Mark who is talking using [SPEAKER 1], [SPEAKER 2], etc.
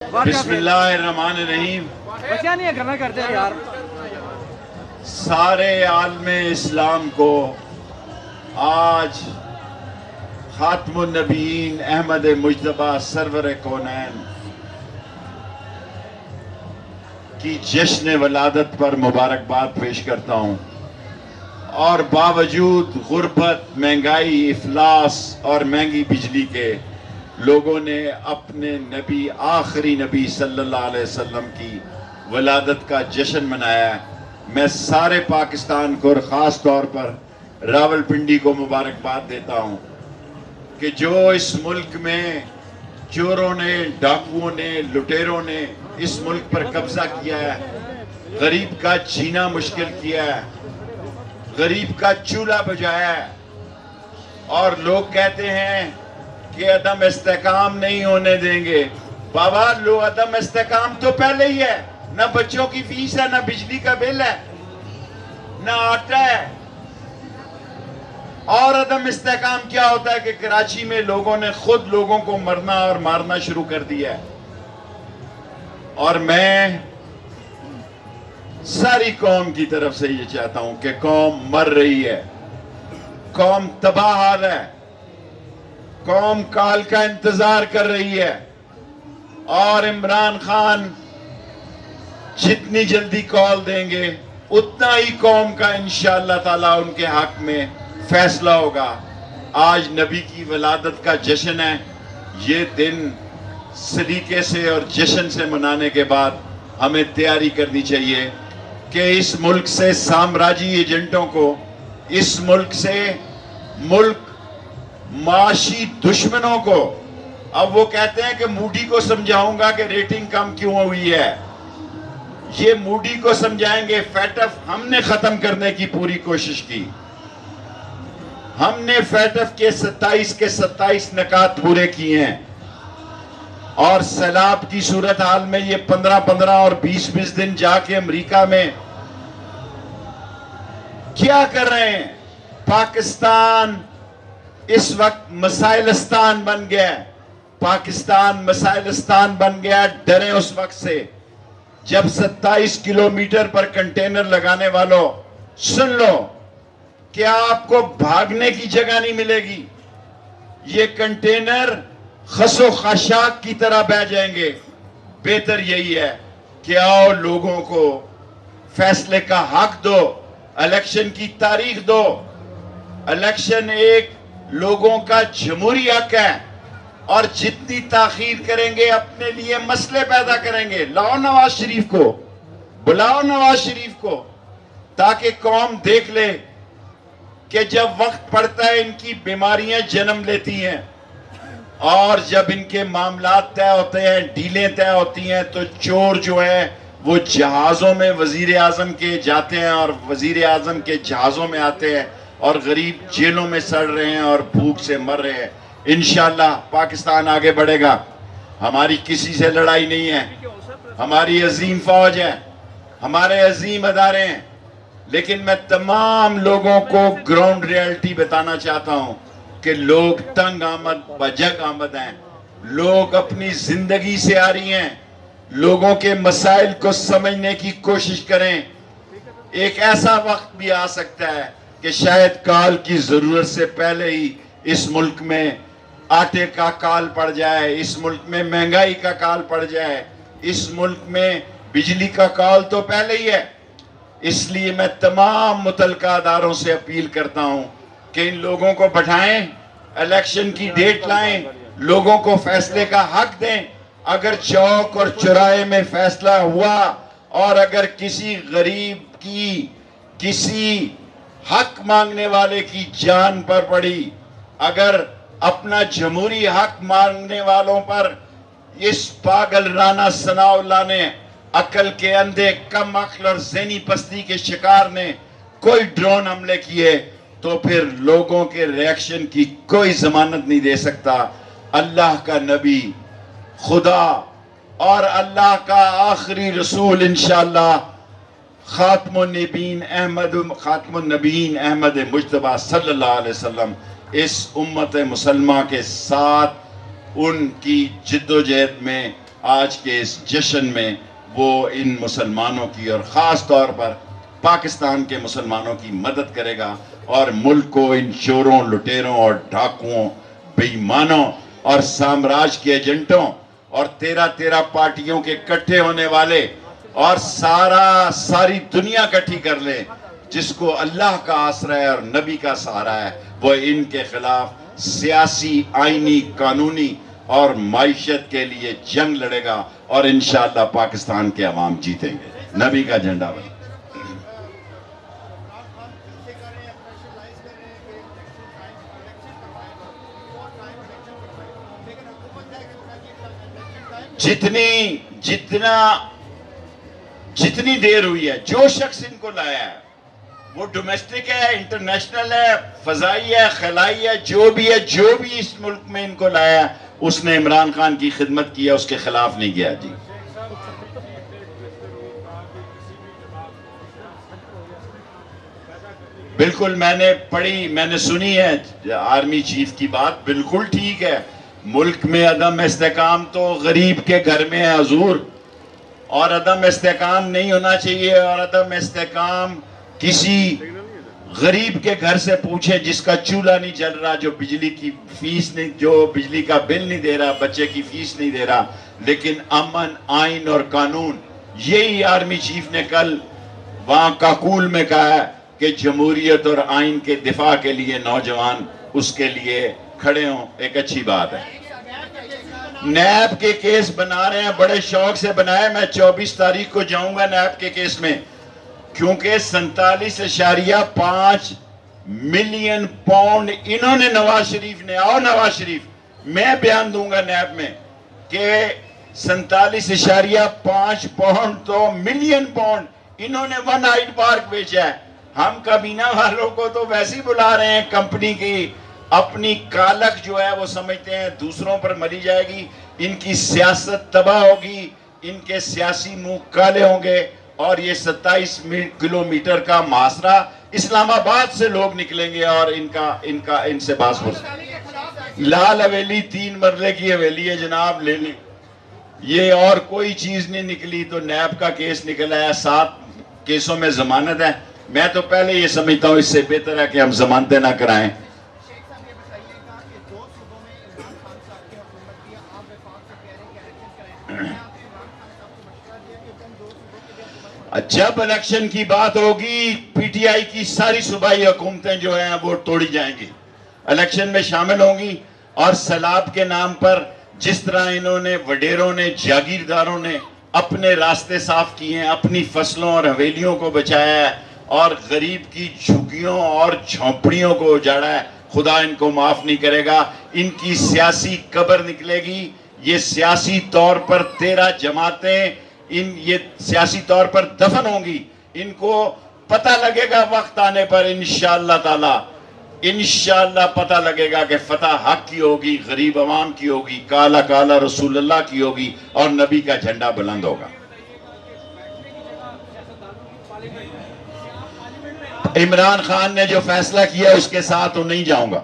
[SPEAKER 1] بسم اللہ الرحمن الرحیم۔
[SPEAKER 2] بچہ نہیں کرنا کرتے یار۔
[SPEAKER 1] سارے عالم اسلام کو آج خاتم النبیین احمد مجتبیٰ سرور کونین کی جشن ولادت پر مبارکباد پیش کرتا ہوں، اور باوجود غربت، مہنگائی، افلاس اور مہنگی بجلی کے لوگوں نے اپنے نبی، آخری نبی صلی اللہ علیہ وسلم کی ولادت کا جشن منایا ہے۔ میں سارے پاکستان کو اور خاص طور پر راول پنڈی کو مبارکباد دیتا ہوں کہ جو اس ملک میں چوروں نے، ڈاکوؤں نے، لٹیروں نے اس ملک پر قبضہ کیا ہے، غریب کا جینا مشکل کیا ہے، غریب کا چولہا بجھایا ہے، اور لوگ کہتے ہیں کہ عدم استحکام نہیں ہونے دیں گے۔ بابا، لو عدم استحکام تو پہلے ہی ہے، نہ بچوں کی فیس ہے، نہ بجلی کا بل ہے، نہ آٹا ہے۔ اور عدم استحکام کیا ہوتا ہے کہ کراچی میں لوگوں نے خود لوگوں کو مرنا اور مارنا شروع کر دیا ہے۔ اور میں ساری قوم کی طرف سے یہ چاہتا ہوں کہ قوم مر رہی ہے، قوم تباہ حال ہے، قوم کال کا انتظار کر رہی ہے، اور عمران خان جتنی جلدی کال دیں گے اتنا ہی قوم کا انشاءاللہ تعالیٰ ان کے حق میں فیصلہ ہوگا۔ آج نبی کی ولادت کا جشن ہے۔ یہ دن سلیقے سے اور جشن سے منانے کے بعد ہمیں تیاری کرنی چاہیے کہ اس ملک سے سامراجی ایجنٹوں کو، اس ملک سے معاشی دشمنوں کو، اب وہ کہتے ہیں کہ موڈی کو سمجھاؤں گا کہ ریٹنگ کم کیوں ہوئی ہے، یہ موڈی کو سمجھائیں گے۔ فیٹف ہم نے ختم کرنے کی پوری کوشش کی، ہم نے فیٹف کے 27 نکات پورے کیے ہیں، اور سیلاب کی صورتحال میں یہ 15 اور 20 دن جا کے امریکہ میں کیا کر رہے ہیں۔ پاکستان اس وقت مسائلستان بن گیا، پاکستان مسائلستان بن گیا۔ ڈریں اس وقت سے جب 27 کلومیٹر پر کنٹینر لگانے والوں، سن لو کہ آپ کو بھاگنے کی جگہ نہیں ملے گی۔ یہ کنٹینر خس و خاشاک کی طرح بہ جائیں گے۔ بہتر یہی ہے کہ آؤ لوگوں کو فیصلے کا حق دو، الیکشن کی تاریخ دو۔ الیکشن ایک لوگوں کا جمہوری حق ہے، اور جتنی تاخیر کریں گے اپنے لیے مسئلے پیدا کریں گے۔ لاؤ نواز شریف کو، بلاؤ نواز شریف کو، تاکہ قوم دیکھ لے کہ جب وقت پڑتا ہے ان کی بیماریاں جنم لیتی ہیں، اور جب ان کے معاملات طے ہوتے ہیں، ڈیلیں طے ہوتی ہیں، تو چور جو ہیں وہ جہازوں میں وزیر اعظم کے جاتے ہیں، اور وزیر اعظم کے جہازوں میں آتے ہیں، اور غریب جیلوں میں سڑ رہے ہیں اور بھوک سے مر رہے ہیں۔ انشاءاللہ پاکستان آگے بڑھے گا۔ ہماری کسی سے لڑائی نہیں ہے، ہماری عظیم فوج ہے، ہمارے عظیم ادارے ہیں، لیکن میں تمام لوگوں کو گراؤنڈ ریالٹی بتانا چاہتا ہوں کہ لوگ تنگ آمد بجگ آمد ہیں، لوگ اپنی زندگی سے آ رہی ہیں۔ لوگوں کے مسائل کو سمجھنے کی کوشش کریں۔ ایک ایسا وقت بھی آ سکتا ہے کہ شاید کال کی ضرورت سے پہلے ہی اس ملک میں آٹے کا کال پڑ جائے، اس ملک میں مہنگائی کا کال پڑ جائے، اس ملک میں بجلی کا کال تو پہلے ہی ہے۔ اس لیے میں تمام متعلقہ اداروں سے اپیل کرتا ہوں کہ ان لوگوں کو بٹھائیں، الیکشن کی ڈیٹ لائیں، لوگوں کو فیصلے کا حق دیں۔ اگر چوک اور چوراہے میں فیصلہ ہوا، اور اگر کسی غریب کی، کسی حق مانگنے والے کی جان پر پڑی، اگر اپنا جمہوری حق مانگنے والوں پر اس پاگل رانا ثناء اللہ نے، عقل کے اندھے، کم عقل اور ذہنی پستی کے شکار نے کوئی ڈرون حملے کیے، تو پھر لوگوں کے ریاکشن کی کوئی ضمانت نہیں دے سکتا۔ اللہ کا نبی، خدا اور اللہ کا آخری رسول انشاءاللہ خاتم النبیین احمد مجتبیٰ صلی اللہ علیہ وسلم اس امت مسلمہ کے ساتھ ان کی جد و جہد میں آج کے اس جشن میں وہ ان مسلمانوں کی اور خاص طور پر پاکستان کے مسلمانوں کی مدد کرے گا اور ملک کو ان چوروں، لٹیروں اور ڈاکوؤں، بے ایمانوں اور سامراج کے ایجنٹوں اور 13 پارٹیوں کے اکٹھے ہونے والے اور ساری دنیا اکٹھی کر لے جس کو اللہ کا آسرا ہے اور نبی کا سہارا ہے، وہ ان کے خلاف سیاسی، آئینی، قانونی اور معیشت کے لیے جنگ لڑے گا اور انشاءاللہ پاکستان کے عوام جیتیں گے۔ نبی کا جھنڈا بنے۔ جتنی دیر ہوئی ہے، جو شخص ان کو لایا ہے وہ ڈومیسٹک ہے، انٹرنیشنل ہے، فضائی ہے، خلائی ہے، جو بھی اس ملک میں ان کو لایا ہے اس نے عمران خان کی خدمت کی ہے، اس کے خلاف نہیں گیا جی۔ بالکل میں نے پڑھی، میں نے سنی ہے آرمی چیف کی بات، بالکل ٹھیک ہے۔ ملک میں عدم استحکام تو غریب کے گھر میں ہے حضور، اور عدم استحکام نہیں ہونا چاہیے، اور عدم استحکام کسی غریب کے گھر سے پوچھے جس کا چولہا نہیں جل رہا، جو بجلی کی فیس نہیں، جو بجلی کا بل نہیں دے رہا، بچے کی فیس نہیں دے رہا، لیکن امن، آئین اور قانون، یہی آرمی چیف نے کل وہاں کاکول میں کہا ہے کہ جمہوریت اور آئین کے دفاع کے لیے نوجوان اس کے لیے کھڑے ہوں، ایک اچھی بات ہے۔ نیب کے کیس بنا رہے ہیں، بڑے شوق سے بنائے، میں 24 تاریخ کو جاؤں گا نیب کے کیس میں، کیونکہ 47.5 ملین پاؤنڈ انہوں نے نواز شریف نے، اور نواز شریف، میں بیان دوں گا نیب میں کہ 47.5 پاؤنڈ تو ملین پاؤنڈ انہوں نے ون ہائٹ پارک بیچا ہے۔ ہم کابینہ والوں کو تو ویسے ہی بلا رہے ہیں، کمپنی کی اپنی کالک جو ہے وہ سمجھتے ہیں دوسروں پر مری جائے گی، ان کی سیاست تباہ ہوگی، ان کے سیاسی منہ کالے ہوں گے، اور یہ 27 کلومیٹر کا محاصرہ اسلام آباد سے لوگ نکلیں گے اور ان سے باس پرس۔ لال حویلی 3 مرلے کی حویلی ہے جناب، لے لیں، یہ اور کوئی چیز نہیں نکلی، تو نیب کا کیس نکلا ہے، 7 کیسوں میں ضمانت ہے۔ میں تو پہلے یہ سمجھتا ہوں اس سے بہتر ہے کہ ہم ضمانتیں نہ کرائیں۔ جب الیکشن کی بات ہوگی، پی ٹی آئی کی ساری صوبائی حکومتیں جو ہیں وہ توڑی جائیں گی، الیکشن میں شامل ہوں گی، اور سیلاب کے نام پر جس طرح انہوں نے، وڈیروں نے، جاگیرداروں نے اپنے راستے صاف کیے ہیں، اپنی فصلوں اور حویلیوں کو بچایا ہے، اور غریب کی جھگیوں اور جھونپڑیوں کو اجاڑا ہے، خدا ان کو معاف نہیں کرے گا، ان کی سیاسی قبر نکلے گی۔ یہ سیاسی طور پر 13 جماعتیں یہ سیاسی طور پر دفن ہوں گی، ان کو پتہ لگے گا وقت آنے پر انشاءاللہ تعالی، انشاءاللہ پتہ لگے گا کہ فتح حق کی ہوگی، غریب عوام کی ہوگی، کالا کالا رسول اللہ کی ہوگی، اور نبی کا جھنڈا بلند ہوگا۔ عمران خان نے جو فیصلہ کیا اس کے ساتھ تو نہیں جاؤں گا۔